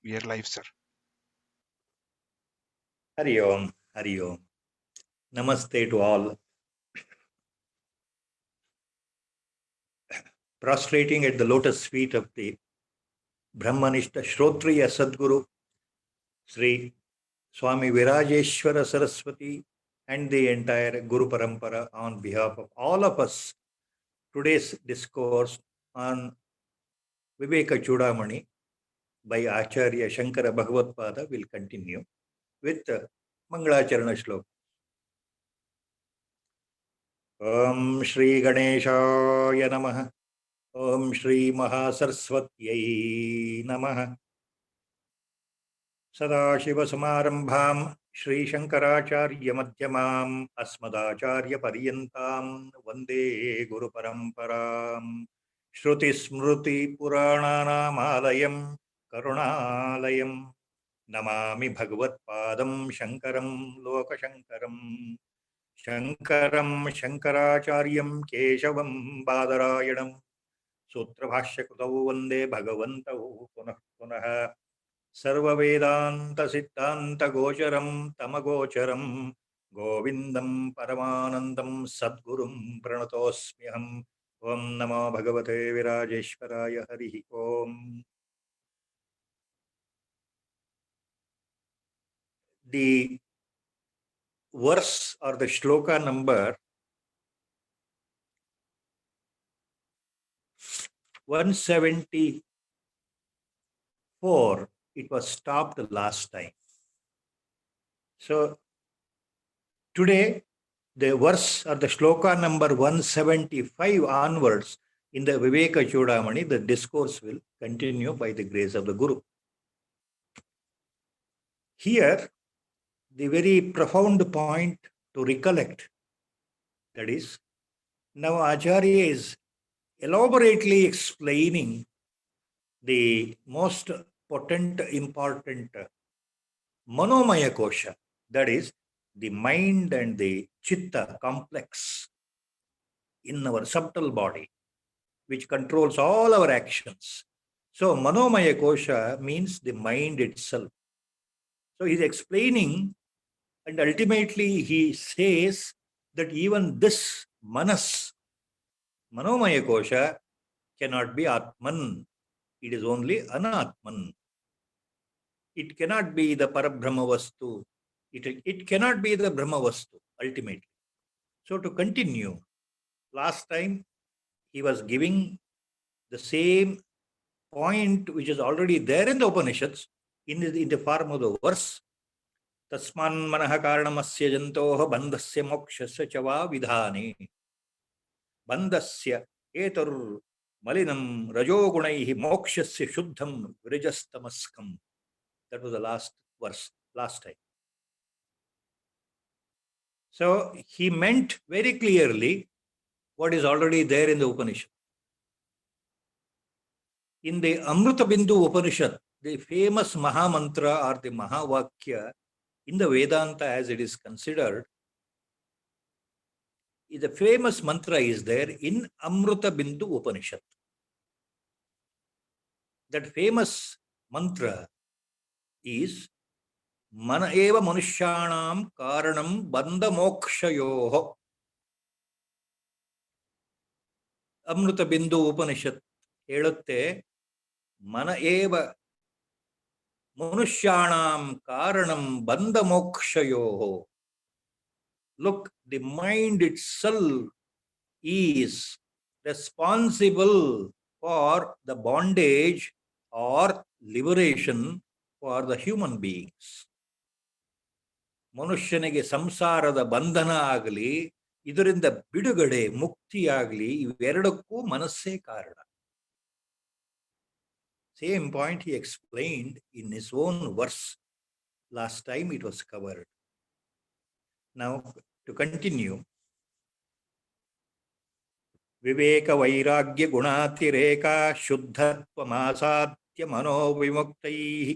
We are live, sir. Hari Om, Hari Om. Namaste to all. Prostrating at the lotus feet of the Brahmanishta Shrotriya Sadguru, Sri Swami Virajeshwara Saraswati, and the entire Guru Parampara on behalf of all of us, today's discourse on Viveka Chudamani by Acharya Shankara Bhagavatpada will continue with Mangalacharana Shloka. Om Shri Ganeshaya Namaha. Om Shri Mahasaraswatyai Namaha. Sadashivasamarambham Shri Shankaracharya Madhyamam Asmadacharya Paryantam Vande Guru Paramparam Shruti Smruti Purananam Alayam Karunalayam Namami Bhagavat Padam Shankaram Lokashankaram Shankaram Shankaracharyam Keshavam Badarayanam सूत्रभाष्यकृतौ वन्दे भगवन्तौ पुनः पुनः सर्ववेदान्तसिद्धान्तगोचरं तमगोचरं गोविन्दं परमानन्दं सद्गुरुं प्रणतोऽस्म्यहम् ॐ नमो भगवते विराजेश्वराय हरिः ॐ. The verse or the shloka number 174, it was stopped last time. So today, the verse or the shloka number 175 onwards in the Viveka Chudamani, the discourse will continue by the grace of the Guru. Here, the very profound point to recollect, that is, now Acharya is elaborately explaining the most potent, important Manomaya Kosha, that is, the mind and the chitta complex in our subtle body, which controls all our actions. So, Manomaya Kosha means the mind itself. So, he's explaining, and ultimately he says that even this Manas, Manomaya Kosha, cannot be Atman. It is only Anatman. It cannot be the Parabrahma Vastu. It cannot be the Brahma Vastu, ultimately. So, to continue, last time he was giving the same point which is already there in the Upanishads in the form of the verse. Tasman manaha karanamasya jantoha bandhasya mokshasya chava vidhane. Bandhasya etur malinam rajogunaihi mokshasya shuddham vrijastamaskam. That was the last verse, last time. So he meant very clearly what is already there in the Upanishad. In the Amrita Bindu Upanishad, the famous Mahamantra or the Mahavakya in the Vedanta as it is considered, the famous mantra is there in Amrita Bindu Upanishad. That famous mantra is Mana eva manushyanam karanam bandha mokshayoho. Amrita Bindu Upanishad ಹೇಳುತ್ತೆ ಮನ ಏವ ಮನುಷ್ಯಾಣಾಂ ಕಾರಣಂ ಬಂಧ ಮೋಕ್ಷಯೋಃ. Look, the mind itself is responsible for the bondage or liberation for the human beings. ಮನುಷ್ಯನಿಗೆ ಸಂಸಾರದ ಬಂಧನ ಆಗಲಿ, ಇದರಿಂದ ಬಿಡುಗಡೆ ಮುಕ್ತಿಯಾಗಲಿ, ಇವೆರಡಕ್ಕೂ ಮನಸ್ಸೇ ಕಾರಣ. Same point he explained in his own verse. Last time it was covered. Now to continue. Viveka vairagya gunatireka shuddhatva mano vimuktaihi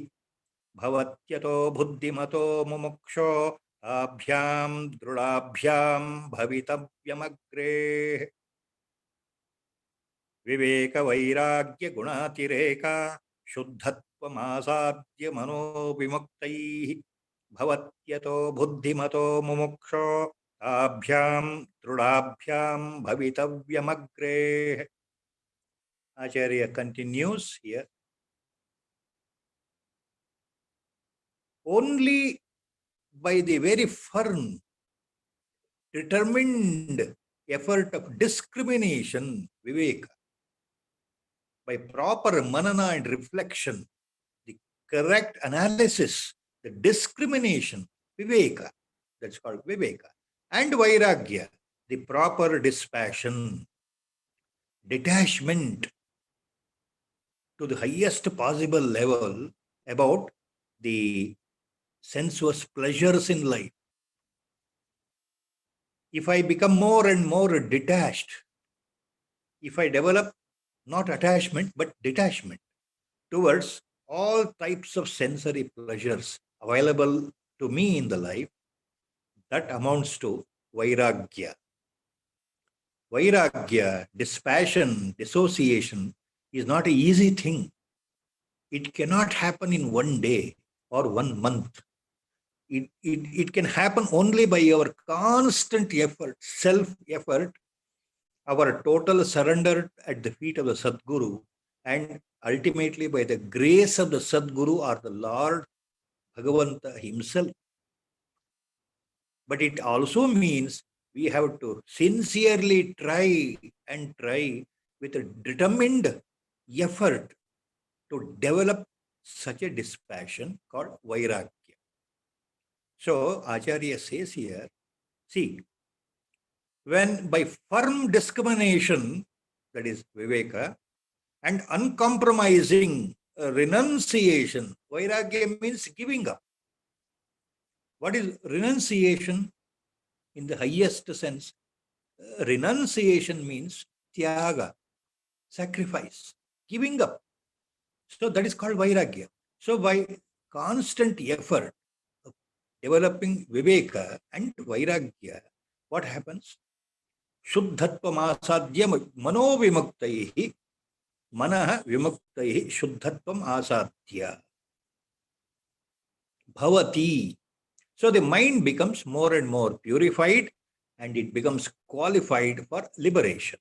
bhavatyato buddhimato mumuksho abhyam drudabhyam bhavitavyamagre. Viveka vairagya gunatireka shuddhatva शुद्धत्वमासाद्य मनो विमुक्तैः भवत्यतो बुद्धिमतो मुमुक्षो ताभ्यां दृढाभ्यां भवितव्यमग्रे. Acharya continues here. Only by the very firm, determined effort of discrimination, viveka, by proper manana and reflection, the correct analysis, the discrimination, viveka, that's called viveka, and vairagya, the proper dispassion, detachment to the highest possible level about the sensuous pleasures in life. If I become more and more detached, if I develop not attachment but detachment towards all types of sensory pleasures available to me in the life, that amounts to vairagya. Vairagya, dispassion, dissociation is not an easy thing. It cannot happen in one day or 1 month. It can happen only by our constant effort, self-effort, our total surrender at the feet of the Sadguru, and ultimately by the grace of the Sadguru or the Lord Bhagavanta himself. But it also means we have to sincerely try with a determined effort to develop such a dispassion called Vairagya. So Acharya says here, see, when by firm discrimination, that is Viveka, and uncompromising renunciation, Vairagya means giving up. What is renunciation in the highest sense? Renunciation means tyaga, sacrifice, giving up. So that is called Vairagya. So by constant effort of developing Viveka and Vairagya, what happens? Shuddhatvam asadya mano vimuktaihi, manah vimuktaihi shuddhatvam asadya. Bhavati. So the mind becomes more and more purified and it becomes qualified for liberation.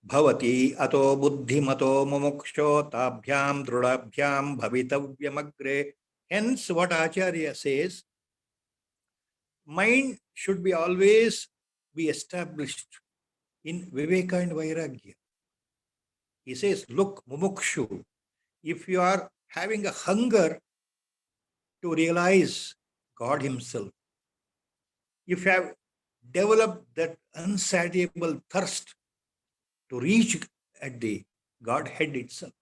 Bhavati ato buddhimato mumuksho tabhyam drudabhyam bhavitavyamagre. Hence what Acharya says, mind should be always be established in Viveka and Vairagya. He says, look, mumukshu, if you are having a hunger to realize God himself, if you have developed that unsatiable thirst to reach at the Godhead itself,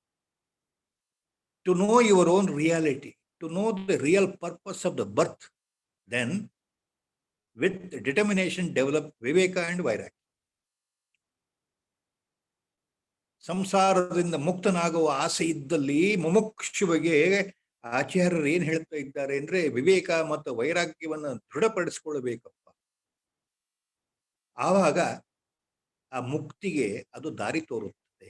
to know your own reality, to know the real purpose of the birth, then with determination develop Viveka and Vairagya. ಸಂಸಾರದಿಂದ ಮುಕ್ತನಾಗುವ ಆಸೆ ಇದ್ದಲ್ಲಿ ಮುಮುಕ್ಷುವಿಗೆ ಆಚಾರ್ಯರು ಏನ್ ಹೇಳ್ತಾ ಇದ್ದಾರೆ ಅಂದ್ರೆ ವಿವೇಕ ಮತ್ತು ವೈರಾಗ್ಯವನ್ನು ದೃಢಪಡಿಸಿಕೊಳ್ಳಬೇಕಪ್ಪ. ಆವಾಗ ಆ ಮುಕ್ತಿಗೆ ಅದು ದಾರಿ ತೋರುತ್ತದೆ.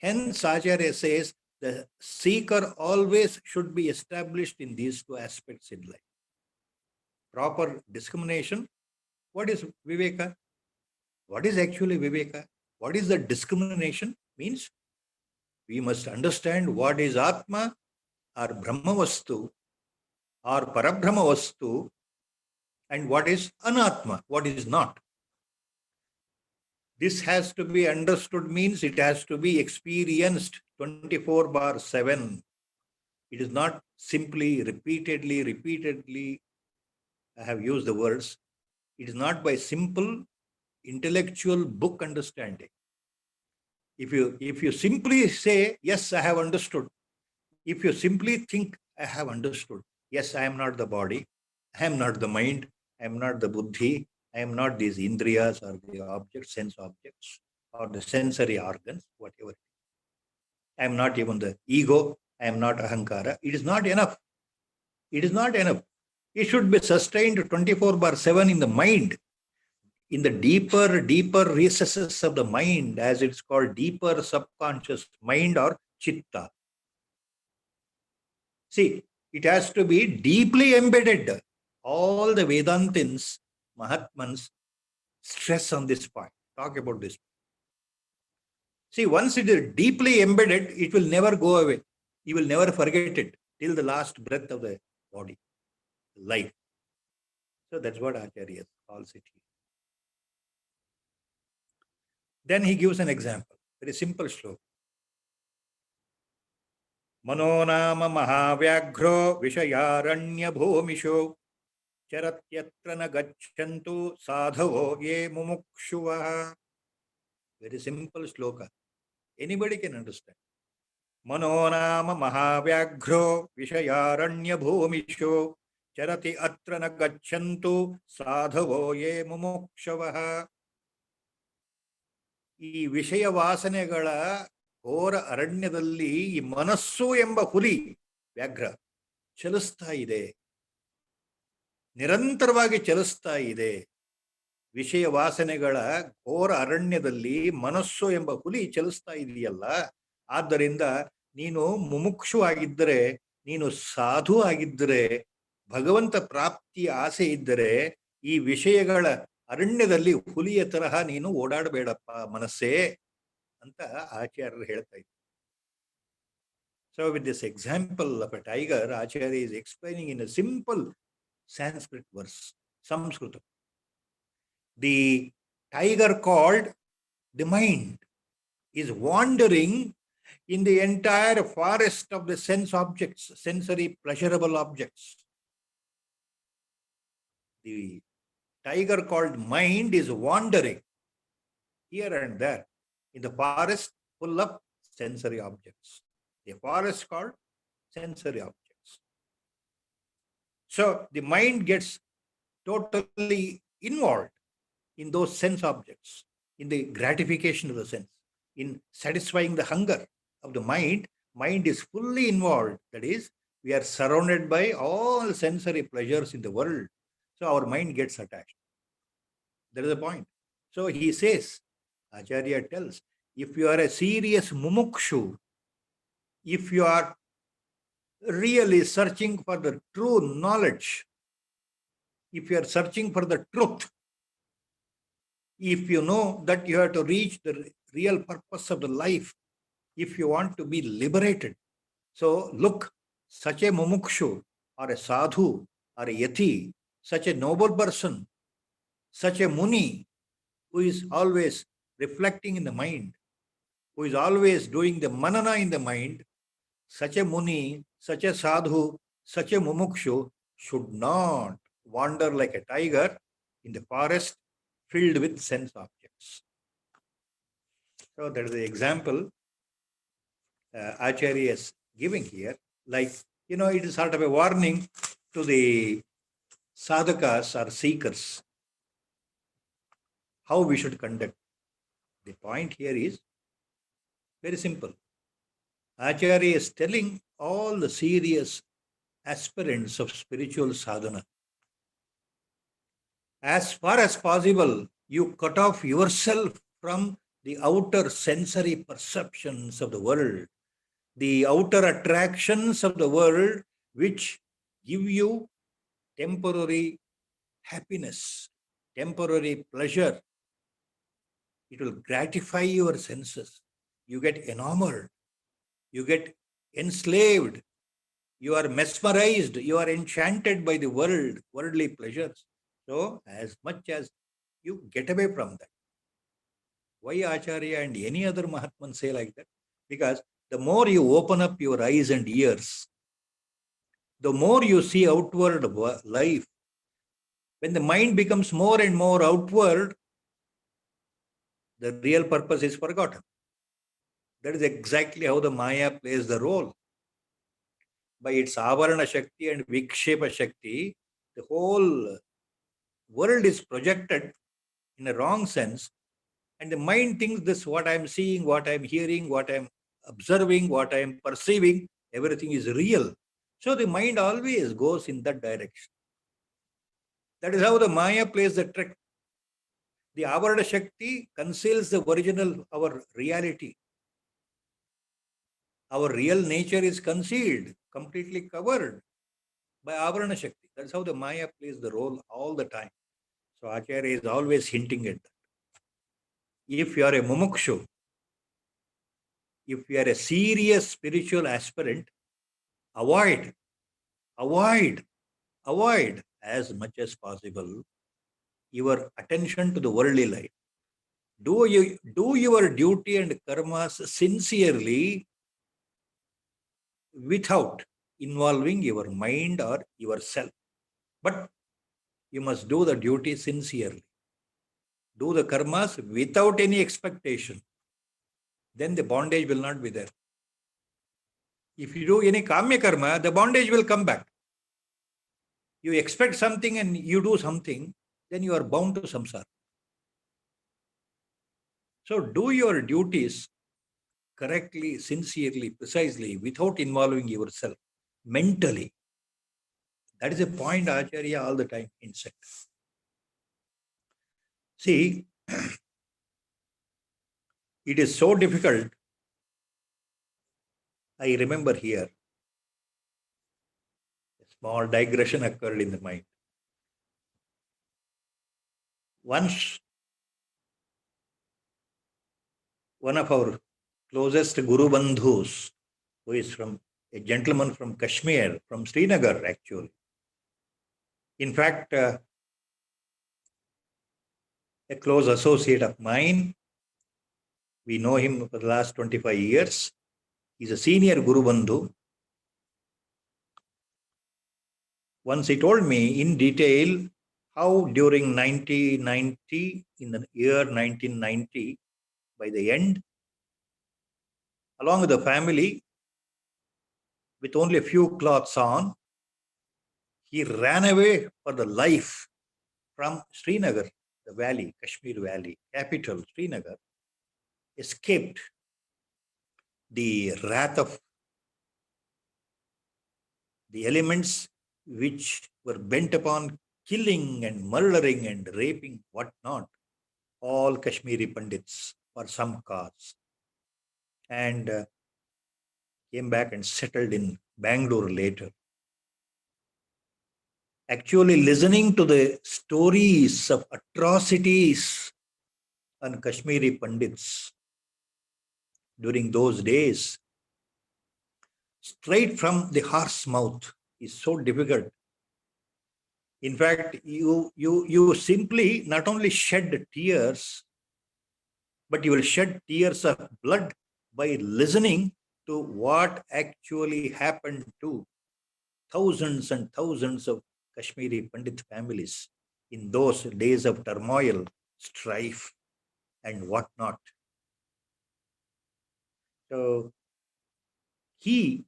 Hence Acharya says the seeker always should be established in these two aspects in life. Proper discrimination. What is Viveka? What is actually Viveka? What is the discrimination? Means we must understand what is Atma or Brahmavastu or Parabrahmavastu and what is Anatma, what is not. This has to be understood, means it has to be experienced 24/7. It is not simply repeatedly, I have used the words, it is not by simple intellectual book understanding. If you simply say, yes, I have understood, if you simply think, I have understood, yes, I am not the body, I am not the mind, I am not the buddhi, I am not these indriyas or the objects, sense objects, or the sensory organs, whatever. I am not even the ego, I am not ahankara. It is not enough. It is not enough. It should be sustained 24/7 in the mind. in the deeper recesses of the mind, as it's called, deeper subconscious mind or chitta. See, it has to be deeply embedded. All the Vedantins, Mahatmans, stress on this point, talk about this. See, once it is deeply embedded, it will never go away. You will never forget it till the last breath of the body, life. So that's what Acharya calls it here. Then he gives an example, very simple shloka. Mano nama mahavyagro vishayaranya bhumisho charatyatra na gachantu sadhavo ye mumukshuvaha. Very simple shloka. Anybody can understand. Mano nama mahavyagro vishayaranya bhumisho charati atra na gachantu sadhavo ye mumukshuvaha. ಈ ವಿಷಯ ವಾಸನೆಗಳ ಘೋರ ಅರಣ್ಯದಲ್ಲಿ ಈ ಮನಸ್ಸು ಎಂಬ ಹುಲಿ ವ್ಯಾಘ್ರ ಚಲಿಸ್ತಾ ಇದೆ, ನಿರಂತರವಾಗಿ ಚಲಿಸ್ತಾ ಇದೆ. ವಿಷಯ ವಾಸನೆಗಳ ಘೋರ ಅರಣ್ಯದಲ್ಲಿ ಮನಸ್ಸು ಎಂಬ ಹುಲಿ ಚಲಿಸ್ತಾ ಇದೆಯಲ್ಲ, ಆದ್ದರಿಂದ ನೀನು ಮುಮುಕ್ಷು ಆಗಿದ್ದರೆ, ನೀನು ಸಾಧು ಆಗಿದ್ದರೆ, ಭಗವಂತ ಪ್ರಾಪ್ತಿಯ ಆಸೆ ಇದ್ದರೆ ಈ ವಿಷಯಗಳ ಅರಣ್ಯದಲ್ಲಿ ಹುಲಿಯ ತರಹ ನೀನು ಓಡಾಡಬೇಡಪ್ಪ ಮನಸ್ಸೇ ಅಂತ ಆಚಾರ್ಯರು ಹೇಳ್ತಾ ಇದ್ದಾರೆ. So with this example of a tiger, Acharya is explaining in a simple Sanskrit verse, Samskrita. The tiger called the mind is wandering in the entire forest of the sense objects, sensory pleasurable objects. The tiger called mind is wandering here and there in the forest full of sensory objects. A forest called sensory objects. So the mind gets totally involved in those sense objects, in the gratification of the sense, in satisfying the hunger of the mind. Mind is fully involved. That is, we are surrounded by all sensory pleasures in the world. So our mind gets attached. That is the point. So he says, Acharya tells, if you are a serious mumukshu, if you are really searching for the true knowledge, if you are searching for the truth, if you know that you have to reach the real purpose of the life, if you want to be liberated, so look, such a mumukshu or a sadhu or a yati, such a noble person, such a muni who is always reflecting in the mind, who is always doing the manana in the mind, such a muni, such a sadhu, such a mumukshu should not wander like a tiger in the forest filled with sense objects. So that is the example Acharya is giving here. Like, it is sort of a warning to the sadhakas or seekers how we should conduct. The point here is very simple. Acharya is telling all the serious aspirants of spiritual sadhana, as far as possible, you cut off yourself from the outer sensory perceptions of the world, the outer attractions of the world, which give you temporary happiness, temporary pleasure. It will gratify your senses. You get enamored. You get enslaved. You are mesmerized. You are enchanted by the world, worldly pleasures. So, as much as you get away from that. Why Acharya and any other Mahatman say like that? Because the more you open up your eyes and ears, the more you see outward life. When the mind becomes more and more outward, the real purpose is forgotten. That is exactly how the Maya plays the role. By its Avarana Shakti and Vikshepa Shakti, the whole world is projected in a wrong sense, and the mind thinks this, what I am seeing, what I am hearing, what I am observing, what I am perceiving, everything is real. So the mind always goes in that direction. That is how the Maya plays the trick. The Avarana Shakti conceals the original, our reality. Our real nature is concealed, completely covered by Avarana Shakti. That's how the Maya plays the role all the time. So Acharya is always hinting at that. If you are a mumukshu, if you are a serious spiritual aspirant, avoid as much as possible your attention to the worldly life. Do your duty and karmas sincerely without involving your mind or yourself. But you must do the duty sincerely. Do the karmas without any expectation. Then the bondage will not be there. If you do any kamya karma, the bondage will come back. You expect something and you do something, then you are bound to samsara. So do your duties correctly, sincerely, precisely, without involving yourself mentally. That is a point Acharya all the time insists. See, it is so difficult. I remember here, a small digression occurred in the mind. Once, one of our closest Guru Bandhus, who is from a gentleman from Kashmir, from Srinagar actually. In fact, a close associate of mine, we know him for the last 25 years. He's a senior Guru Bandhu. Once he told me in detail how during 1990, in the year 1990, by the end, along with the family, with only a few cloths on, he ran away for the life from Srinagar, the valley, Kashmir Valley, capital, Srinagar, escaped the wrath of the elements which were bent upon killing and murdering and raping, whatnot, all Kashmiri Pandits for some cause. And came back and settled in Bangalore later. Actually, listening to the stories of atrocities on Kashmiri Pandits during those days, straight from the horse mouth, is so difficult. In fact, you simply not only shed tears, but you will shed tears of blood by listening to what actually happened to thousands and thousands of Kashmiri Pandit families in those days of turmoil, strife, and whatnot. So he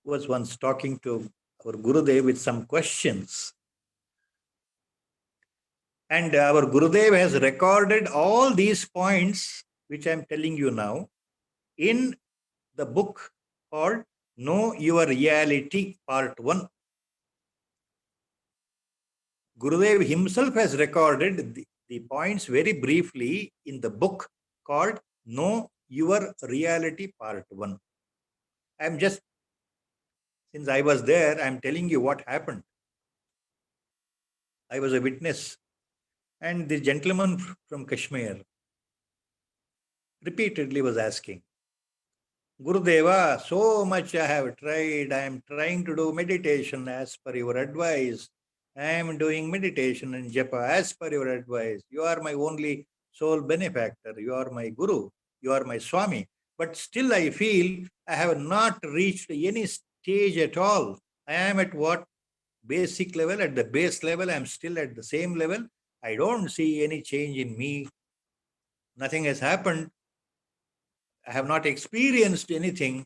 was once talking to our Gurudev with some questions. And our Gurudev has recorded all these points, which I am telling you now, in the book called Know Your Reality, Part 1. Gurudev himself has recorded the points very briefly in the book called Know Your Reality, Part 1. I'm just, since I was there, I'm telling you what happened. I was a witness. And the gentleman from Kashmir repeatedly was asking, Gurudeva, so much I have tried. I am trying to do meditation as per your advice. I am doing meditation and japa as per your advice. You are my only sole benefactor. You are my guru. You are my Swami. But still I feel I have not reached any stage at all. I am at what? Basic level, at the base level, I am still at the same level. I don't see any change in me. Nothing has happened. I have not experienced anything.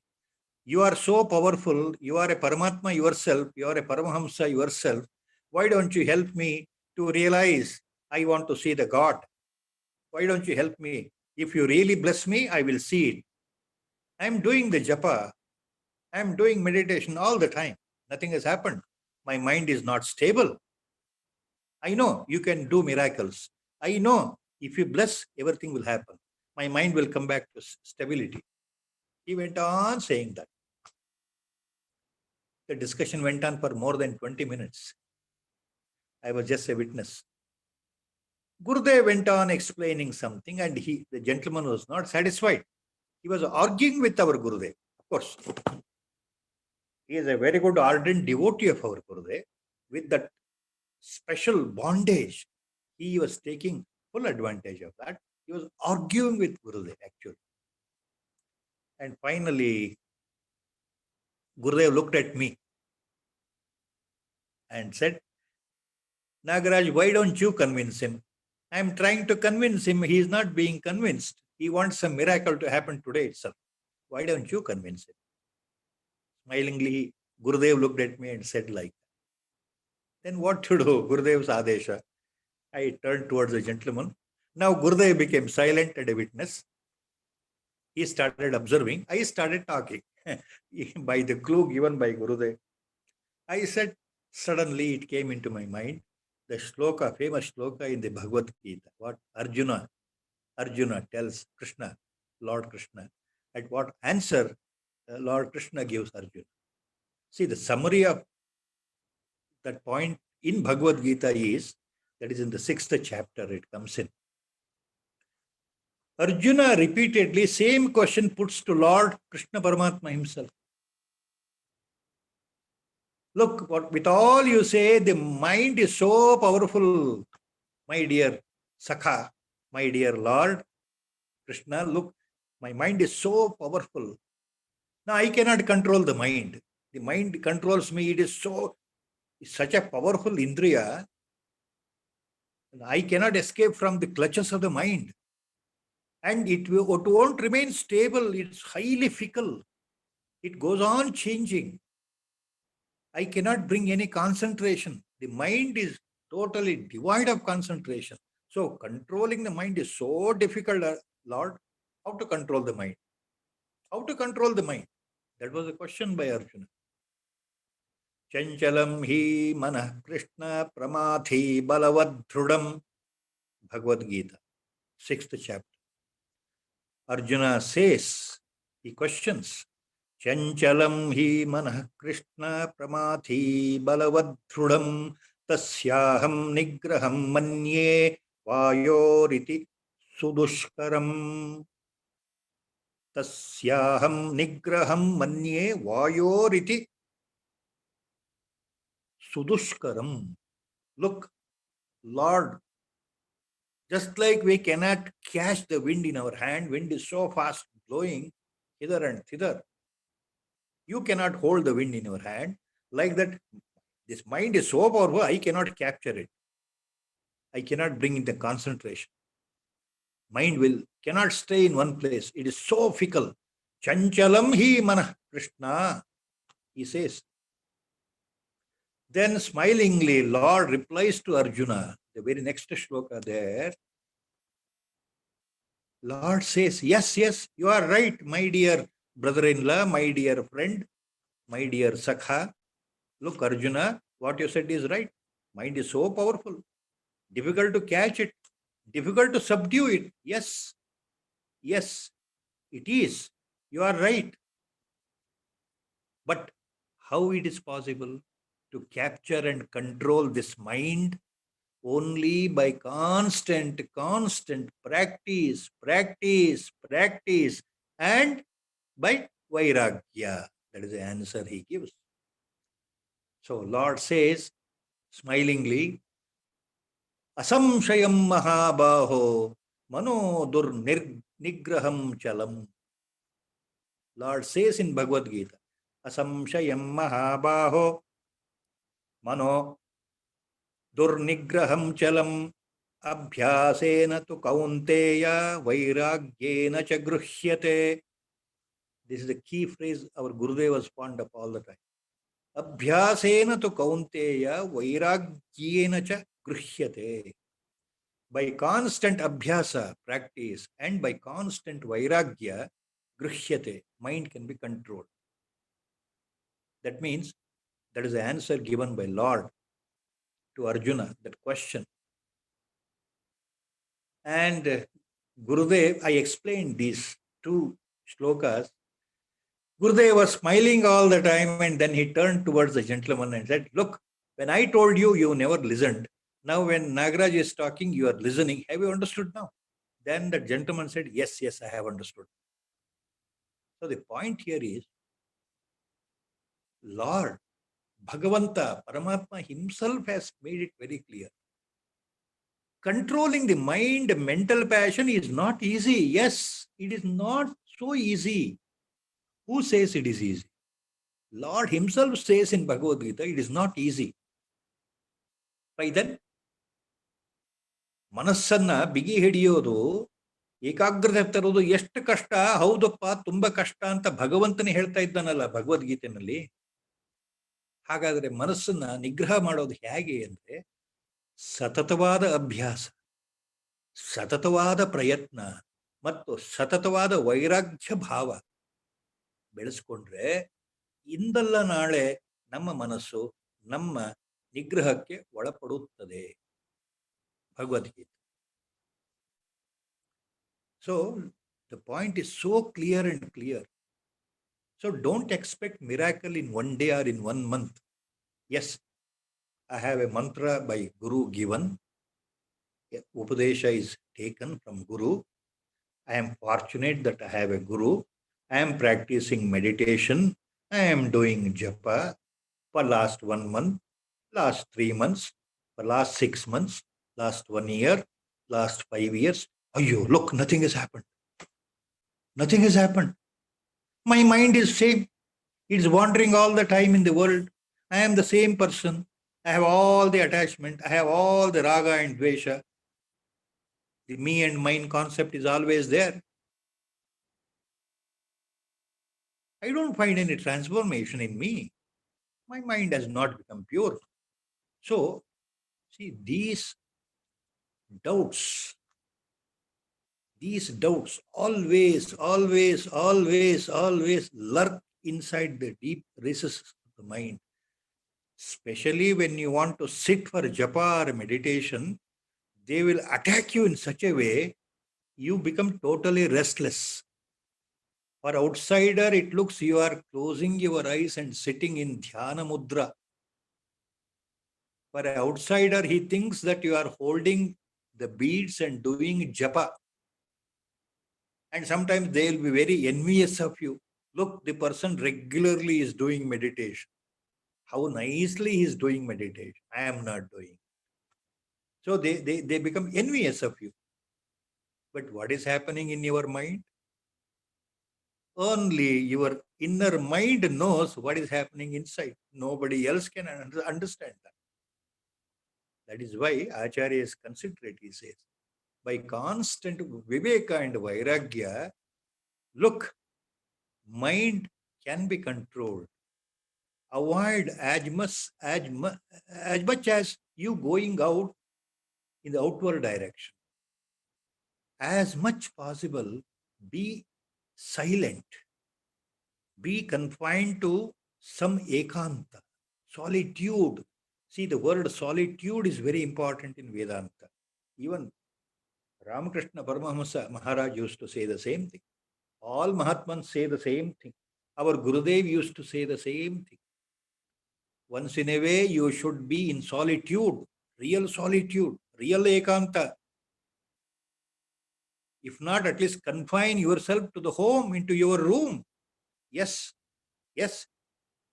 You are so powerful. You are a Paramatma yourself. You are a Paramahamsa yourself. Why don't you help me to realize I want to see the God? Why don't you help me? If you really bless me, I will see it. I am doing the japa. I am doing meditation all the time. Nothing has happened. My mind is not stable. I know you can do miracles. I know If you bless, everything will happen. My mind will come back to stability. He went on saying that. The discussion went on for more than 20 minutes. I was just a witness. Gurudev went on explaining something, and the gentleman was not satisfied. He was arguing with our Gurudev. Of course, he is a very good ardent devotee of our Gurudev. With that special bondage, he was taking full advantage of that. He was arguing with Gurudev actually. And finally, Gurudev looked at me and said, Nagaraj, why don't you convince him? I am trying to convince him. He is not being convinced. He wants some miracle to happen today itself. Why don't you convince him? Smilingly, Gurudev looked at me and said like that. Then what to do? Gurudev's Adesha. I turned towards the gentleman. Now Gurudev became silent and a witness. He started observing. I started talking by the clue given by Gurudev. I said, suddenly it came into my mind, the shloka, famous shloka in the Bhagavad Gita, what Arjuna tells Krishna, Lord Krishna, at what answer Lord Krishna gives Arjuna. See, the summary of that point in Bhagavad Gita is, that is in the 6th chapter, it comes in. Arjuna repeatedly, same question puts to Lord Krishna Paramatma himself. Look, with all you say, the mind is so powerful, my dear Sakha, my dear Lord Krishna, look, my mind is so powerful. Now I cannot control the mind. The mind controls me. It is such a powerful Indriya. I cannot escape from the clutches of the mind. And it won't remain stable. It's highly fickle. It goes on changing. I cannot bring any concentration. The mind is totally devoid of concentration. So controlling the mind is so difficult, Lord. How to control the mind? How to control the mind? That was a question by Arjuna. Chanchalam hi manah Krishna pramathi balavadhrudam. Bhagavad Gita, 6th chapter. Arjuna says, he questions, Chanchalam hi manah Krishna pramathi balavadhrudam tasyaham nigraham manye vayoriti sudushkaram. Tasyaham nigraham manye vayoriti sudushkaram. Look, Lord, just like we cannot catch the wind in our hand, wind is so fast blowing hither and thither. You cannot hold the wind in your hand. Like that, this mind is so powerful, I cannot capture it. I cannot bring in the concentration. Mind cannot stay in one place. It is so fickle. Chanchalam hi manah Krishna, he says. Then smilingly, Lord replies to Arjuna, the very next shloka there. Lord says, yes, you are right, my dear brother-in-law, my dear friend, my dear Sakha. Look, Arjuna, what you said is right. Mind is so powerful. Difficult to catch it. Difficult to subdue it. Yes, it is. You are right. But how it is possible to capture and control this mind? Only by constant practice, and by vairagya. That is the answer he gives. So Lord says, smilingly, asamshayam mahabaho mano dur nigraham chalam. Lord says in Bhagavad Gita, asamshayam mahabaho mano durnigraham chalam abhyasena tu kaunteya vairagyena cha gruhyate. This is the key phrase our Gurudev was fond of all the time. Abhyasena tu kaunteya vairagyena cha gruhyate. By constant abhyasa, practice, and by constant vairagya, gruhyate, mind can be controlled. That means that is the answer given by Lord to Arjuna, that question. And Gurudev, I explained these two shlokas. Gurudev was smiling all the time, and then he turned towards the gentleman and said, "Look, when I told you, you never listened. Now, when Nagaraj is talking, you are listening. Have you understood now?" Then the gentleman said, "Yes, yes, I have understood." So the point here is, Lord, Bhagavanta, Paramatma himself has made it very clear. Controlling the mind, mental passion is not easy. Yes, it is not so easy. Who says it is easy? Lord himself says in Bhagavad Gita, it is not easy. By then, ಮನಸ್ಸನ್ನ ಬಿಗಿ ಹಿಡಿಯೋದು, ಏಕಾಗ್ರತೆ ತರೋದು ಎಷ್ಟು ಕಷ್ಟ. ಹೌದಪ್ಪ, ತುಂಬಾ ಕಷ್ಟ ಅಂತ ಭಗವಂತನೇ ಹೇಳ್ತಾ ಇದ್ದಾನಲ್ಲ ಭಗವದ್ಗೀತೆಯಲ್ಲಿ. ಹಾಗಾದ್ರೆ ಮನಸ್ಸನ್ನ ನಿಗ್ರಹ ಮಾಡೋದು ಹೇಗೆ ಅಂದ್ರೆ, ಸತತವಾದ ಅಭ್ಯಾಸ, ಸತತವಾದ ಪ್ರಯತ್ನ ಮತ್ತು ಸತತವಾದ ವೈರಾಗ್ಯ ಭಾವ ಬೆಳೆಸ್ಕೊಂಡ್ರೆ ಇಂದಲ್ಲ ನಾಳೆ ನಮ್ಮ ಮನಸ್ಸು ನಮ್ಮ ನಿಗ್ರಹಕ್ಕೆ ಒಳಪಡುತ್ತದೆ. Bhagavad Gita. So the point is so clear and clear. So don't expect miracle in one day or in 1 month. Yes, I have a mantra by Guru given. Upadesha is taken from Guru. I am fortunate that I have a Guru. I am practicing meditation. I am doing japa for last 1 month, last 3 months, for last 6 months, last 1 year, last 5 years. Ayyo, look, nothing has happened. Nothing has happened. My mind is same. It is wandering all the time in the world. I am the same person. I have all the attachment. I have all the raga and dvesha. The me and mine concept is always there. I don't find any transformation in me. My mind has not become pure. So, see, these doubts always lurk inside the deep recesses of the mind. Especially when you want to sit for japa or meditation, they will attack you in such a way you become totally restless. For outsider, it looks you are closing your eyes and sitting in dhyana mudra. For an outsider, he thinks that you are holding the beads and doing japa. And sometimes they will be very envious of you. Look, the person regularly is doing meditation. How nicely he is doing meditation. I am not doing. So they become envious of you. But what is happening in your mind? Only your inner mind knows what is happening inside. Nobody else can understand that. That is why Acharya is considerate, he says. By constant viveka and vairagya, look, mind can be controlled. Avoid as much as you going out in the outward direction. As much possible, be silent. Be confined to some ekanta, solitude. See, the word solitude is very important in Vedanta. Even Ramakrishna Paramahamsa Maharaj used to say the same thing. All Mahatmans say the same thing. Our Gurudev used to say the same thing. Once in a way, you should be in solitude, real ekanta. If not, at least confine yourself to the home, into your room. Yes.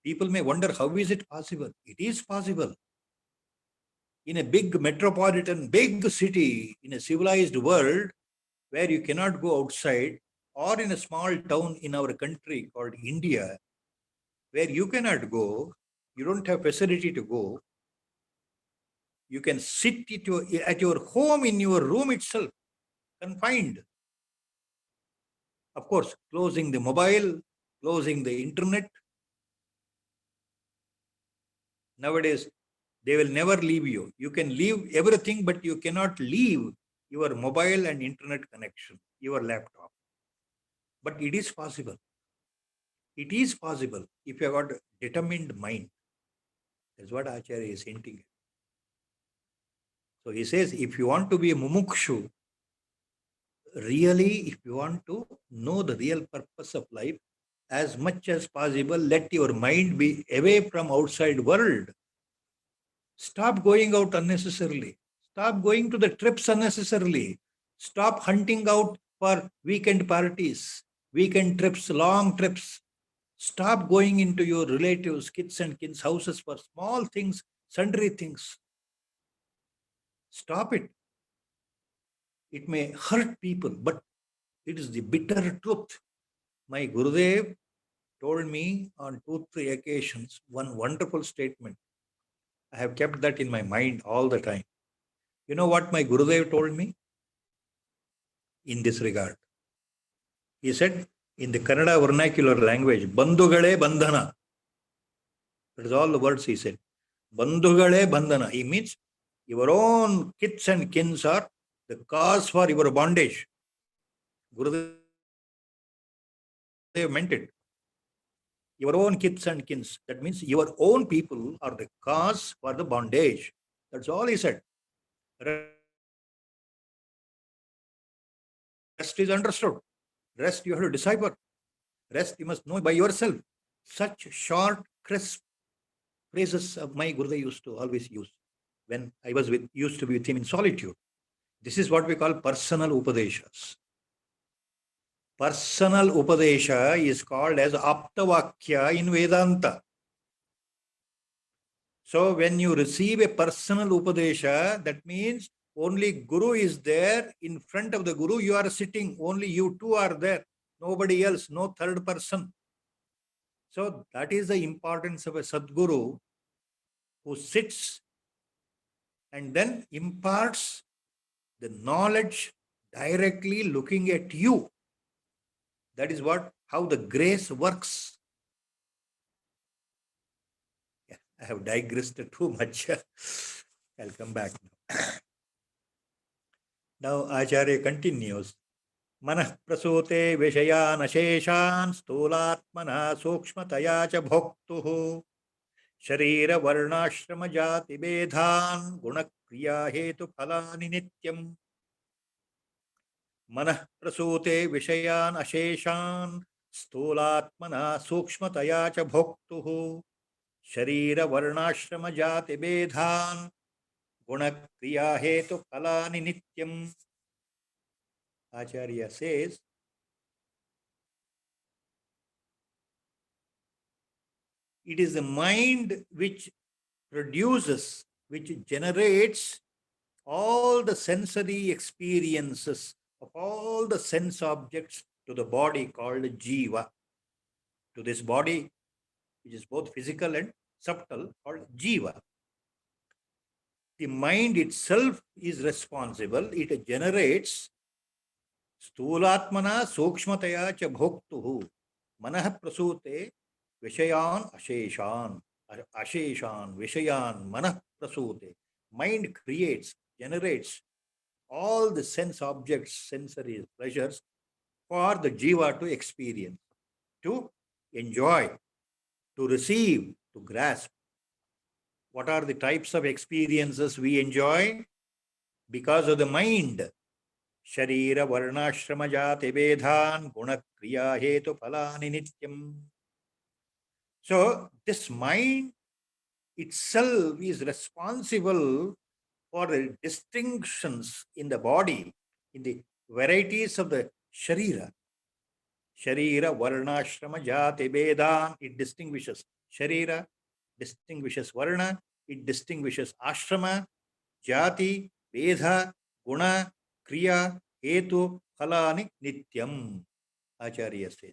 People may wonder, how is it possible? It is possible. In a big metropolitan, big city, in a civilized world, where you cannot go outside, or in a small town in our country called India, where you cannot go, you don't have facility to go, you can sit at your home, in your room itself, confined. Of course, closing the mobile, closing the internet. Nowadays, they will never leave you. You can leave everything, but you cannot leave your mobile and internet connection, your laptop. But it is possible. It is possible if you have got a determined mind. That's what Acharya is hinting at. So he says, if you want to be a mumukshu, really, if you want to know the real purpose of life, as much as possible, let your mind be away from outside world. Stop going out unnecessarily. Stop going to the trips unnecessarily. Stop hunting out for weekend parties, weekend trips, long trips. Stop going into your relatives, kids and kins' houses for small things, sundry things. Stop it. It may hurt people, but it is the bitter truth. My Gurudev told me on 2-3 occasions one wonderful statement. I have kept that in my mind all the time. You know what my Gurudev told me in this regard? He said in the Kannada vernacular language, Bandhugale Bandhana. That is all the words he said. Bandhugale Bandhana. He means your own kits and kins are the cause for your bondage. Gurudev meant it. Your own kits and kins. That means your own people are the cause for the bondage. That's all he said. Rest is understood. Rest you have to decipher. Rest you must know by yourself. Such short, crisp phrases of my Gurudev used to always use when I was used to be with him in solitude. This is what we call personal upadeshas. Personal upadesha is called as aptavakya in Vedanta. So when you receive a personal upadesha, that means only Guru is there. In front of the Guru, you are sitting. Only you two are there. Nobody else, no third person. So that is the importance of a Sadguru who sits and then imparts the knowledge directly looking at you. That is how the grace works. Yeah, I have digressed too much. I'll come back now. Now Acharya continues. Manah prasute vishayan asheshan sthulatmana sukshmataya cha bhoktuhu sharira varnashrama jati bedhan gunakriya hetu phalani nityam. Manah prasute vishayan asheshan sthulatmana sukshmataya cha bhoktuhu sharira varnashrama jati bedhan gunakriya hetu phalani nityam. Acharya says, it is the mind which produces, which generates all the sensory experiences of all the sense objects to the body called jiva. To this body, which is both physical and subtle, called jiva. The mind itself is responsible. It generates sthulatmana sukshmataya cha bhoktuhu manah prasute vishayan asheshan. Asheshan, vishayan, manah prasute. Mind creates, generates all the sense objects, sensory pleasures for the jiva to experience, to enjoy, to receive, to grasp. What are the types of experiences we enjoy? Because of the mind. Sharira varnashrama jati vedhan gunakriya hetu phalani nityam. So this mind itself is responsible for the distinctions in the body, in the varieties of the sharira. Sharira varnashrama jati vedhan, it distinguishes sharira, distinguishes varna, it distinguishes ashrama, jati, vedha, guna, kriya, hetu, phalani, nityam. Acharya says.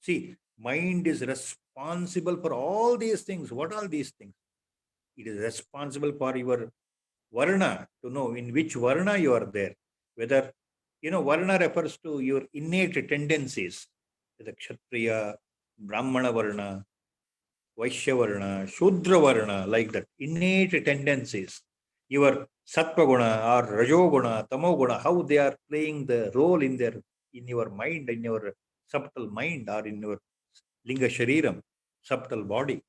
See, mind is responsible for all these things. What are these things? It is responsible for your varna, to know in which varna you are there. Whether, varna refers to your innate tendencies. The Kshatriya, Brahmana varna, Vaishya varna, Shudra varna, like that. Innate tendencies. Your Sattva guna or Rajo guna, Tamo guna, how they are playing the role in your mind, in your subtle mind, or in your Linga Shariram, subtle body.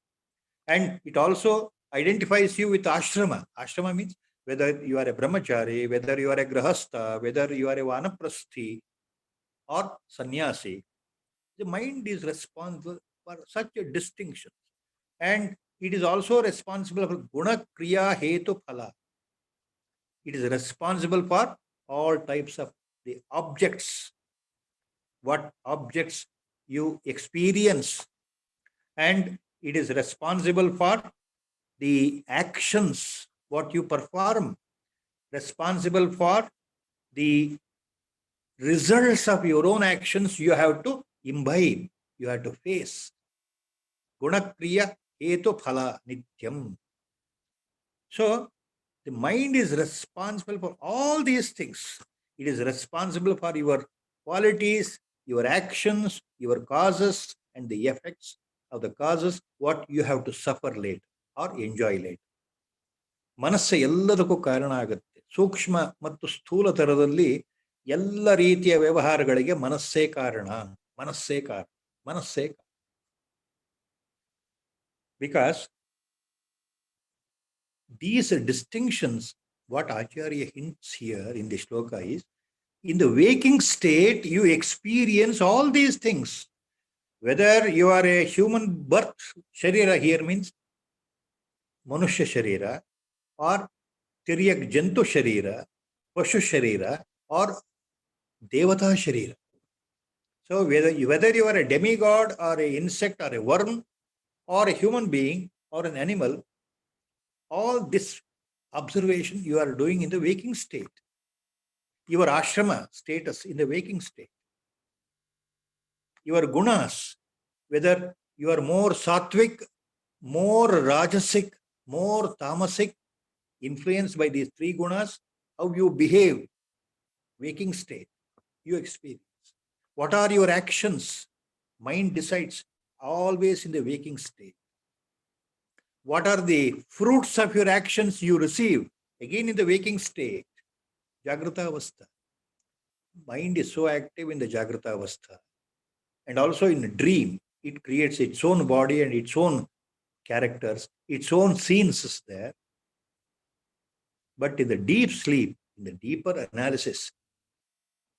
And it also identifies you with ashrama. Ashrama means whether you are a brahmachari, whether you are a grahastha, whether you are a vanaprasthi or sannyasi, the mind is responsible for such a distinction. And it is also responsible for guna, kriya, hetu, phala. It is responsible for all types of the objects, what objects you experience, and it is responsible for the actions, what you perform, responsible for the results of your own actions you have to imbibe, you have to face. Guna, kriya, hetu, phala, nityam. So, the mind is responsible for all these things. It is responsible for your qualities, your actions, your causes, and the effects of the causes, what you have to suffer later or enjoy later. ಮನಸ್ಸು ಎಲ್ಲದಕ್ಕೂ ಕಾರಣ ಆಗುತ್ತೆ. ಸೂಕ್ಷ್ಮ ಮತ್ತು ಸ್ಥೂಲ ತರದಲ್ಲಿ ಎಲ್ಲ ರೀತಿಯ ವ್ಯವಹಾರಗಳಿಗೆ ಮನಸ್ಸೇ ಕಾರಣ. Because these distinctions, what Acharya hints here in the shloka is, in the waking state, you experience all these things. Whether you are a human birth, sharira here means manushya sharira, or tiryak jantu sharira, pashu sharira, or devata sharira. So whether you are a demigod or an insect or a worm or a human being or an animal, all this observation you are doing in the waking state. Your ashrama status in the waking state. Your gunas, whether you are more sattvic, more rajasic, more tamasic, influenced by these three gunas, how you behave, waking state, you experience. What are your actions? Mind decides always in the waking state. What are the fruits of your actions you receive? Again in the waking state, Jagrata Avastha. Mind is so active in the Jagrata Avastha. And also in a dream, it creates its own body and its own characters, its own scenes is there. But in the deep sleep, in the deeper analysis,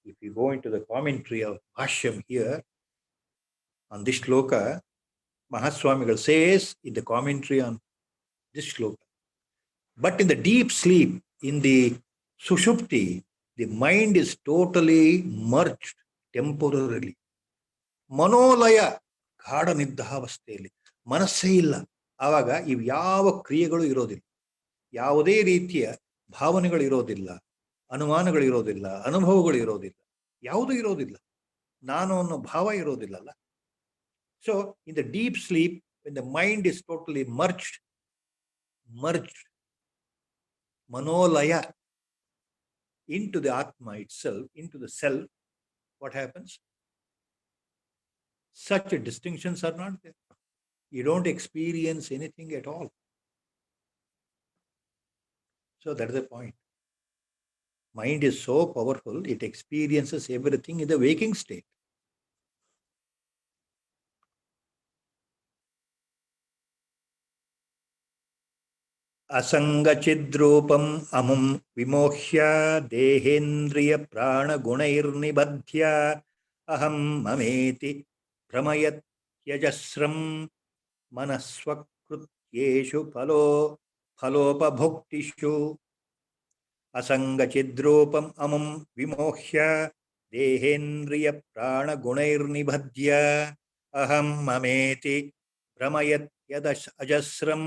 if you go into the commentary of Bhashyam here, on this shloka, Mahaswamigal says in the commentary on this shloka, but in the deep sleep, in the Sushupti, the mind is totally merged temporarily. ಮನೋಲಯ ಗಾಢ ನಿದ್ದಾವಸ್ಥೆಯಲ್ಲಿ ಮನಸ್ಸೇ ಇಲ್ಲ. ಆವಾಗ ಇವು ಯಾವ ಕ್ರಿಯೆಗಳು ಇರೋದಿಲ್ಲ, ಯಾವುದೇ ರೀತಿಯ ಭಾವನೆಗಳು ಇರೋದಿಲ್ಲ, ಅನುಮಾನಗಳು ಇರೋದಿಲ್ಲ, ಅನುಭವಗಳು ಇರೋದಿಲ್ಲ, ಯಾವುದೂ ಇರೋದಿಲ್ಲ, ನಾನು ಅನ್ನೋ ಭಾವ ಇರೋದಿಲ್ಲಲ್ಲ. So in the deep sleep, when the mind is totally merged, manolaya into the Atma itself, into the self, what happens? Such distinctions are not there. You don't experience anything at all. So that is the point. Mind is so powerful, it experiences everything in the waking state. असंगचिद्रूपम अमुम विमोह्य देहेन्द्रिय प्राण गुणैर्निबध्य अहम ममेति भ्रमयत्यजस्रं मनस्वकृत्येषु फलोपभुक्तिषु. असंगचिद्रूपम अमुम विमोह्य देहेन्द्रिय प्राण गुणैर्निबध्य अहम ममेति भ्रमयत्यजस्रं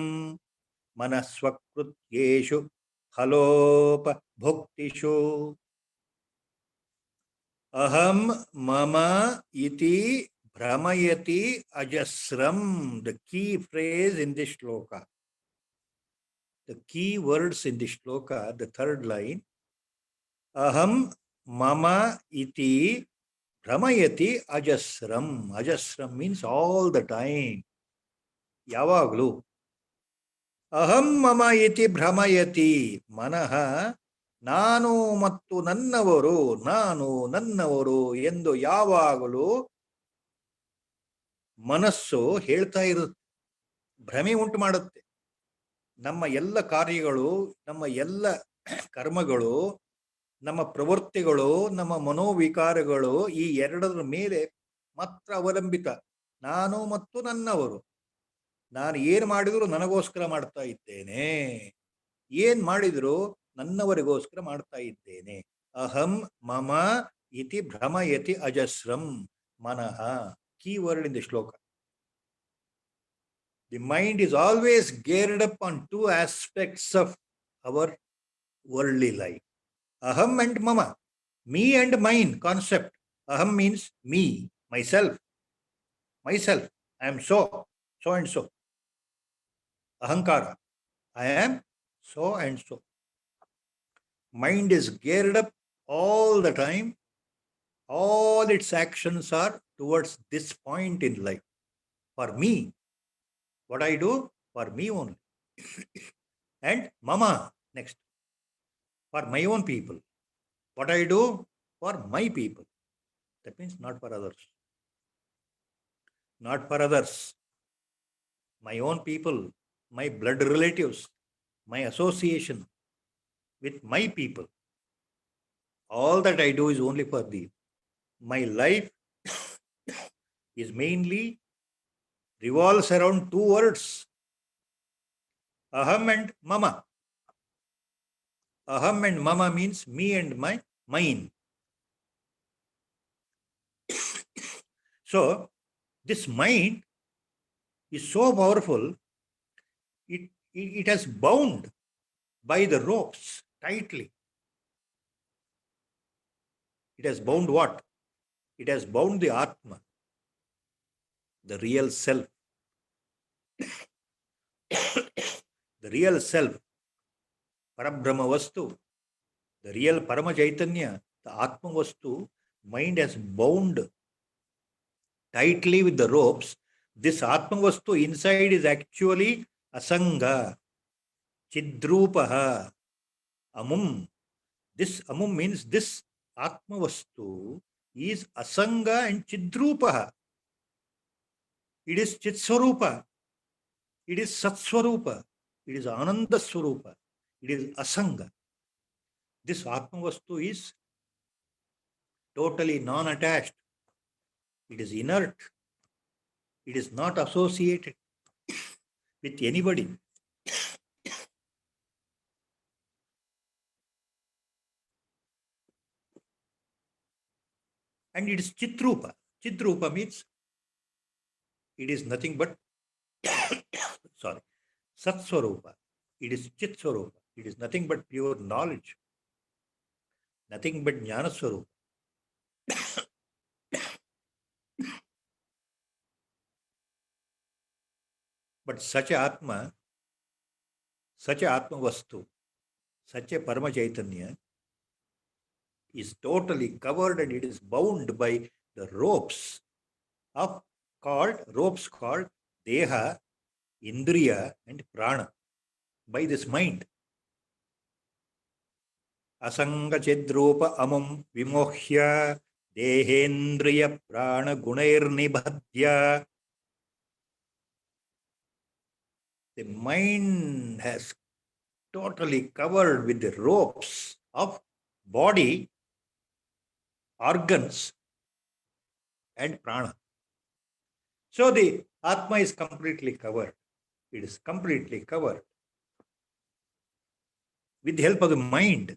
मनस्वकृत्येषु फलोपभुक्तिषु. Aham mama iti भ्रमयति अजस्रम, the key phrase in this shloka. The key words in this shloka, the third line, aham mama iti ಭ್ರಮಯತಿ ಅಜಸ್ರಂ. ಅಜಸ್ರಂ means all the time, ಯಾವಾಗಲೂ. ಅಹಂ ಮಮ ಇತಿ ಭ್ರಮಯತಿ, ಮನಃ ನಾನು ಮತ್ತು ನನ್ನವರು, ನಾನು ನನ್ನವರು ಎಂದು ಯಾವಾಗಲೂ ಮನಸ್ಸು ಹೇಳ್ತಾ ಇರುತ್ತೆ, ಭ್ರಮೆ ಉಂಟು ಮಾಡುತ್ತೆ. ನಮ್ಮ ಎಲ್ಲ ಕಾರ್ಯಗಳು, ನಮ್ಮ ಎಲ್ಲ ಕರ್ಮಗಳು, ನಮ್ಮ ಪ್ರವೃತ್ತಿಗಳು, ನಮ್ಮ ಮನೋವಿಕಾರಗಳು ಈ ಎರಡರ ಮೇಲೆ ಮಾತ್ರ ಅವಲಂಬಿತ. ನಾನು ಮತ್ತು ನನ್ನವರು. ನಾನು ಏನು ಮಾಡಿದ್ರು ನನಗೋಸ್ಕರ ಮಾಡ್ತಾ ಇದ್ದೇನೆ, ಏನ್ ಮಾಡಿದ್ರು ನನ್ನವರಿಗೋಸ್ಕರ ಮಾಡ್ತಾ ಇದ್ದೇನೆ. ಅಹಂ ಮಮ ಇತಿ ಭ್ರಮಯತಿ ಅಜಸ್ರಂ ಮನಃ. ಕೀ ವರ್ಡ್ ಇನ್ ದಿ ಶ್ಲೋಕ. The mind is always geared up on two aspects of our worldly life. Aham and mama, me and mine concept. Aham means me, myself. Myself, I am so and so. Ahankara, I am so and so. Mind is geared up all the time. All its actions are towards this point in life. For me, what I do, for me only. And mama, next. For my own people. What I do, for my people. That means not for others. Not for others. My own people, my blood relatives, my association with my people. All that I do is only for thee. My life is mainly revolves around two words. Aham and mama. Aham and mama means me and my mine. So, this mind is so powerful, it has bound by the ropes tightly. It has bound what? It has bound the Atma, the real self. The real self, Parabrahma Vastu, the real Parama Chaitanya, the Atma Vastu, mind has bound tightly with the ropes. This Atma Vastu inside is actually Asanga, Chidrupaha, Amum. This Amum means this Atma Vastu is Asanga and Chidrupaha. It is Chitswarupa. It is Satswarupa. It is Ananda Swarupa. It is Asanga. This Atma Vastu is totally non-attached. It is inert. It is not associated with anybody. And it is Chitrupa. Chitrupa means it is nothing but Satswarupa. It is Chitswarupa. It is nothing but pure knowledge. Nothing but Jnanaswarupa. But such Atma Vastu, such a Parama Chaitanya is totally covered and it is bound by the ropes called Deha, Indriya and Prana, by this mind. Asanga Chidrupa Amam Vimohya Dehendriya Prana Gunair Nibhadya. The mind has totally covered with the ropes of body, organs, and prana. So the Atma is completely covered. It is completely covered with the help of the mind.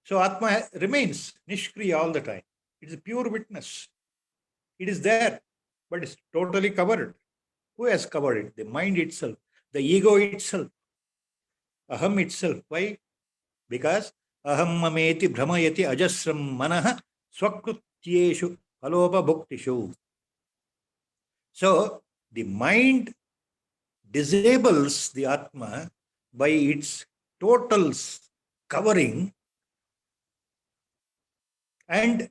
So Atma remains Nishkriya all the time. It is a pure witness. It is there, but it's totally covered. Who has covered it? The mind itself, the ego itself, Aham itself. Why? Because Aham mameti bhramayati ajasram manaha swakrutyeshu alopa bhuktishu. So the mind disables the Atma by its total covering, and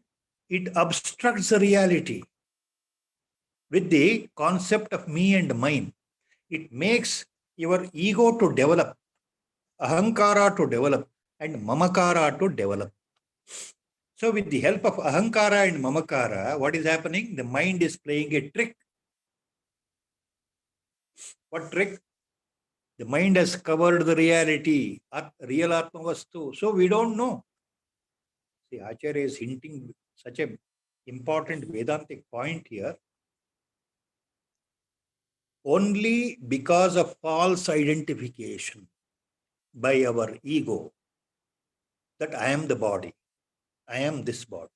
it obstructs the reality with the concept of me and mine. It makes your ego to develop, ahankara to develop, and mamakara to develop. So with the help of ahankara and mamakara, what is happening? The mind is playing a trick. What trick? The mind has covered the reality, real Atma Vastu. So we don't know. See, Acharya is hinting such a important Vedantic point here. Only because of false identification by our ego that I am the body, I am this body.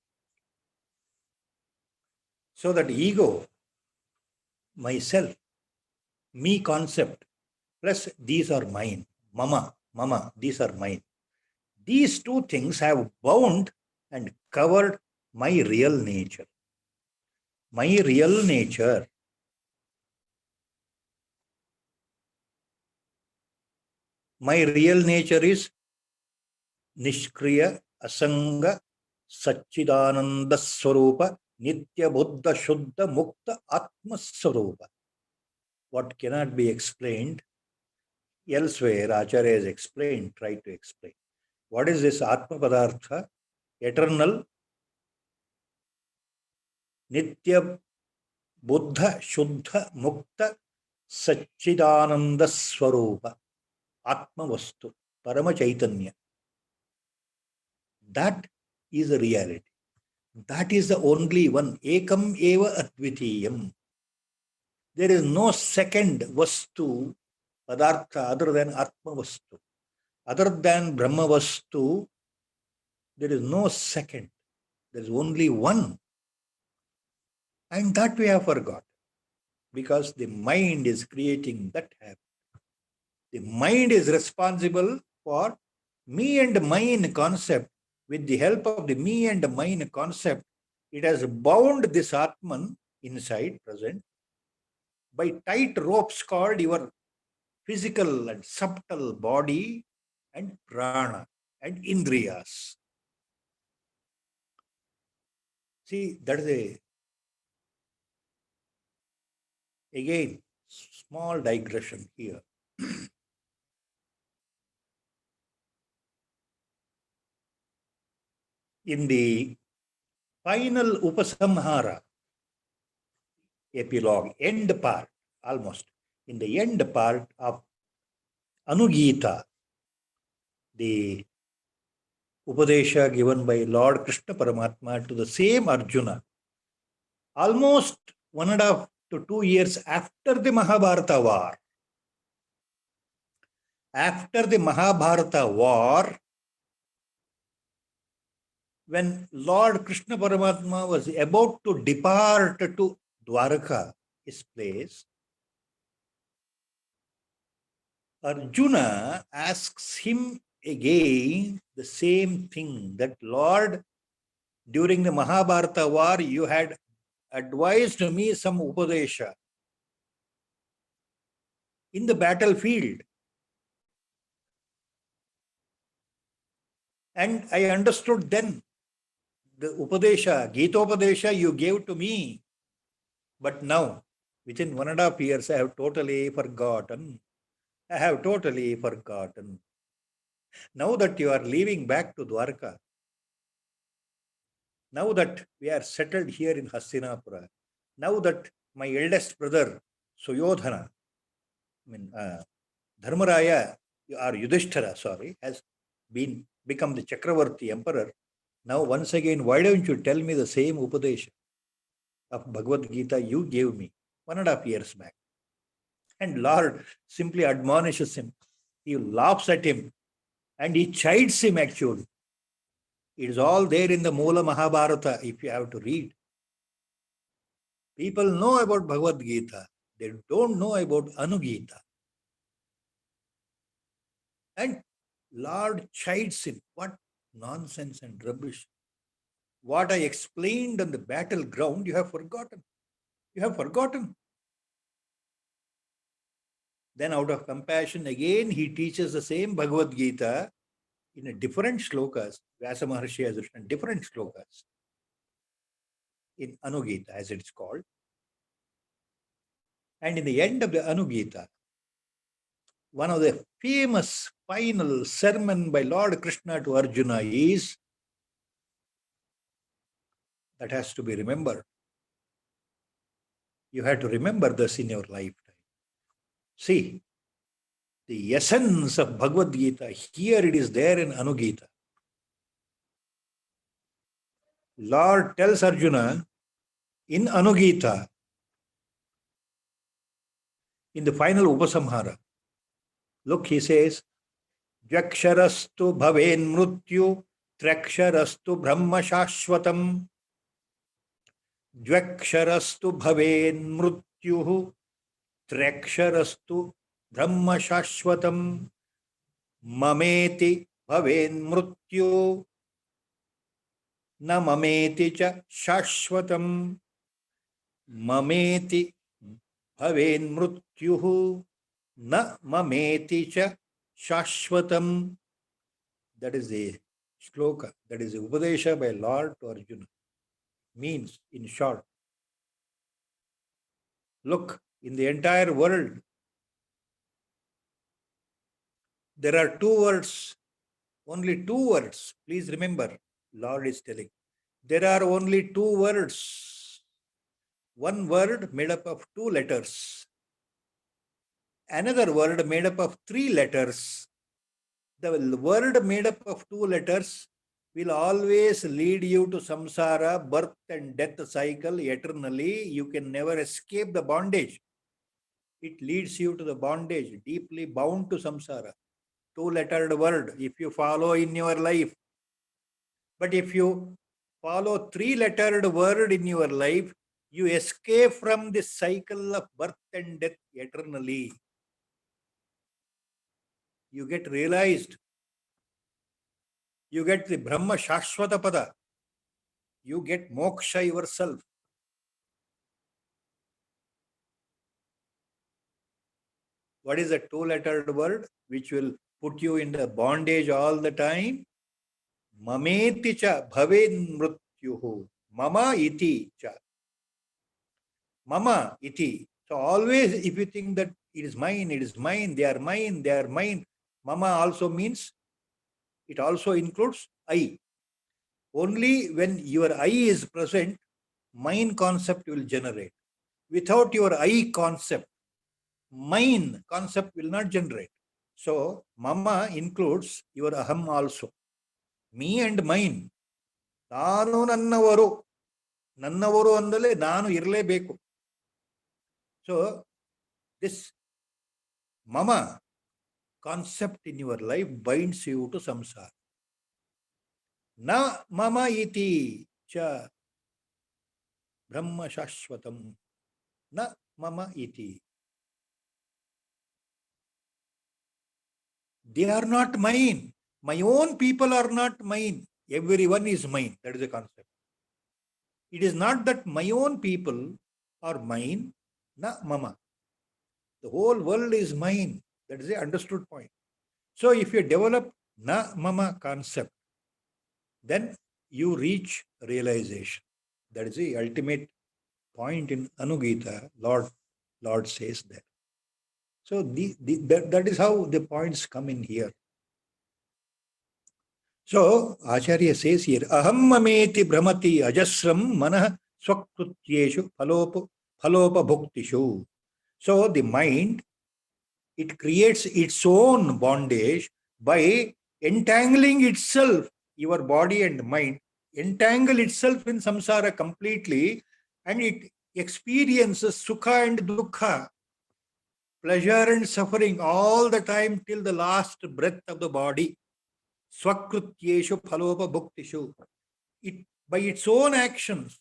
So that ego, myself, me concept, plus these are mine, mama, these are mine. These two things have bound and covered my real nature. My real nature is Nishkriya, Asanga, Satchidananda Swarupa, Nitya Buddha Shuddha Mukta Atma Swarupa. What cannot be explained elsewhere, Acharya has explained, tried to explain. What is this Atma Padartha? Eternal, Nitya Buddha Shuddha Mukta Satchidananda Swarupa, Atma Vastu, Parama Chaitanya. That is a reality. That is the only one. Ekam eva advitiyam. There is no second vastu, padartha, other than Atma vastu. Other than Brahma vastu, there is no second. There is only one. And that we have forgot. Because the mind is creating that habit. The mind is responsible for me and mine concept. With the help of the me and mine concept, it has bound this Atman inside, present, by tight ropes called your physical and subtle body and prana and indriyas. See, that is again, small digression here. In the final Upasamhara epilogue, end part, almost, in the end part of Anugita, the Upadesha given by Lord Krishna Paramatma to the same Arjuna, almost 1.5 to 2 years after the Mahabharata war. After the Mahabharata war, when Lord Krishna Paramatma was about to depart to Dwaraka, his place, Arjuna asks him again the same thing, that Lord, during the Mahabharata war, you had advised me some Upadesha in the battlefield. And I understood then the Upadesha, Gitopadesha you gave to me. But now, within 1.5 years, I have totally forgotten. I have totally forgotten. Now that you are leaving back to Dwarka, now that we are settled here in Hastinapura, now that my eldest brother, Suyodhana, Dharmaraya, or Yudhishthira, has become the Chakravarti emperor. Now, once again, why don't you tell me the same Upadesha of Bhagavad Gita you gave me 1.5 years back? And Lord simply admonishes him. He laughs at him and he chides him actually. It is all there in the Moola Mahabharata if you have to read. People know about Bhagavad Gita. They don't know about Anugita. And Lord chides him. What nonsense and rubbish. What I explained on the battleground, you have forgotten. You have forgotten. Then out of compassion, again, he teaches the same Bhagavad Gita in a different shlokas. Vyasa Maharshi has written different shlokas in Anugita, as it's called. And in the end of the Anugita, one of the famous final sermon by Lord Krishna to Arjuna is, that has to be remembered. You have to remember this in your lifetime. See, the essence of Bhagavad Gita. Here it is there in Anugita. Lord tells Arjuna in Anugita, in the final Upasamhara, look, he says, Dvaksharastu bhaven mrutyu, traksharastu brahma shashvatam. Dvaksharastu bhaven mrutyu, traksharastu brahma shashvatam. Mameti bhaven mrutyu, na mameti cha shashvatam. Mameti bhaven mrutyuhu, na mameti cha shashvatam. That is the shloka, that is the Upadesha by Lord to Arjuna. Means, in short, look, in the entire world, there are two words, only two words. Please remember, Lord is telling. There are only two words. One word made up of two letters. Another word made up of three letters. The word made up of two letters will always lead you to samsara, birth and death cycle eternally. You can never escape the bondage. It leads you to the bondage, deeply bound to samsara. Two-lettered word, if you follow in your life. But if you follow three-lettered word in your life, you escape from this cycle of birth and death eternally. You get realized. You get the Brahma Shashvata Pada. You get moksha yourself. What is a two-lettered word which will put you in the bondage all the time? Mameti cha bhaven mrutyuhu. Mama iti cha. Mama iti. So always if you think that it is mine, they are mine, they are mine. Mama also means, it also includes I. Only when your I is present, mine concept will generate. Without your I concept, mine concept will not generate. So, mama includes your aham also. Me and mine. Nanu nannavaru. Nannavaru andale nanu irlebeku. So, this mama concept in your life binds you to samsara. Na mama iti cha brahma shashvatam. Na mama iti. They are not mine. My own people are not mine. Everyone is mine. That is the concept. It is not that my own people are mine, na mama. The whole world is mine. That is the understood point. So if you develop na mama concept, then you reach realization. That is the ultimate point in Anugita. Lord says that. So that is how the points come in here. So Acharya says here, aham mameti brahmati ajasram manah swakrutyeshu phalopa bhuktishu. So the mind, it creates its own bondage by entangling itself, your body and mind, entangle itself in samsara completely, and it experiences sukha and dukkha, pleasure and suffering all the time till the last breath of the body. Swakrutyeshu phalopa bhuktishu. It, by its own actions,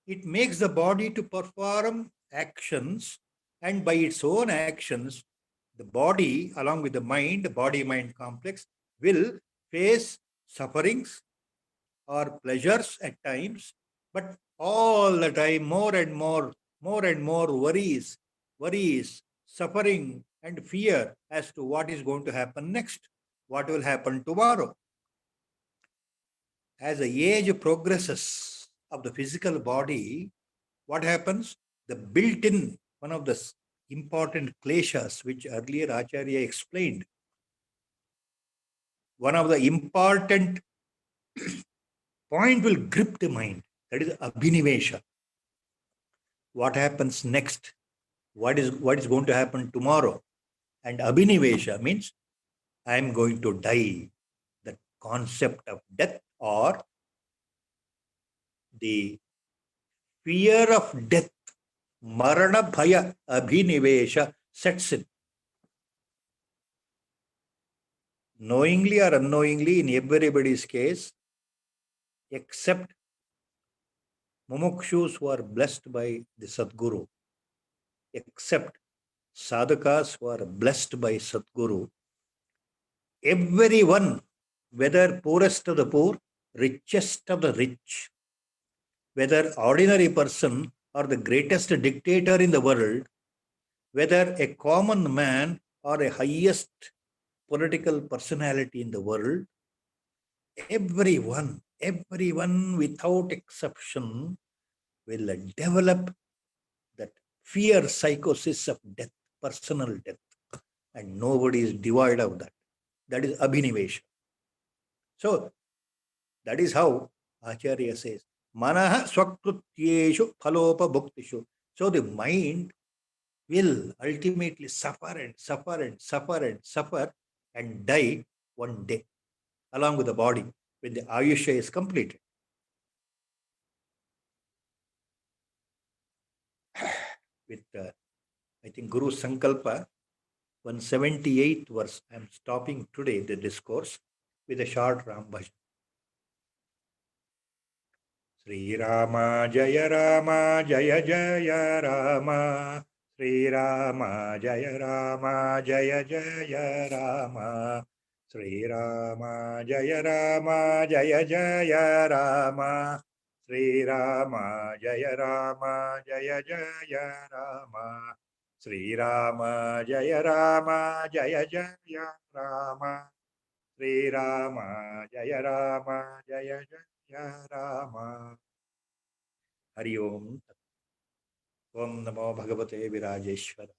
it makes the body to perform actions, and by its own actions, the body, along with the mind, the body-mind complex, will face sufferings or pleasures at times, but all the time more and more worries, suffering, and fear as to what is going to happen next, what will happen tomorrow. As the age progresses of the physical body, what happens? The built-in, one of the important kleshas, which earlier Acharya explained, one of the important point will grip the mind. That is abhinivesha. What happens next? What is going to happen tomorrow? And Abhinivesha means I am going to die. The concept of death or the fear of death, Marana Bhaya Abhinivesha sets in. Knowingly or unknowingly, in everybody's case, except mumukshus who are blessed by the Sadguru, except sadhakas who are blessed by Sadguru, everyone, whether poorest of the poor, richest of the rich, whether ordinary person or the greatest dictator in the world, whether a common man or a highest political personality in the world, everyone without exception will develop that fear psychosis of death, personal death, and nobody is devoid of that. That is abhinivesha. So that is how Acharya says, Manaha swakrutyeshu phalopa bhuktishu. So the mind will ultimately suffer and suffer and suffer and suffer and die one day along with the body when the Ayusha is completed. With, I think, Guru Sankalpa, 178th verse, I am stopping today the discourse with a short Ram Bhajan. Sri Rama Jaya Rama Jaya Jaya Rama Sri Rama Jaya Rama Jaya Jaya Rama Sri Rama Jaya Rama Jaya Jaya Rama Sri Rama Jaya Rama Jaya Jaya Rama Sri Rama Jaya Rama Jaya Jaya Rama Sri Rama Jaya Rama Jaya Jaya Rama. Hari Om. Om Namo Bhagavate Virajeshwara.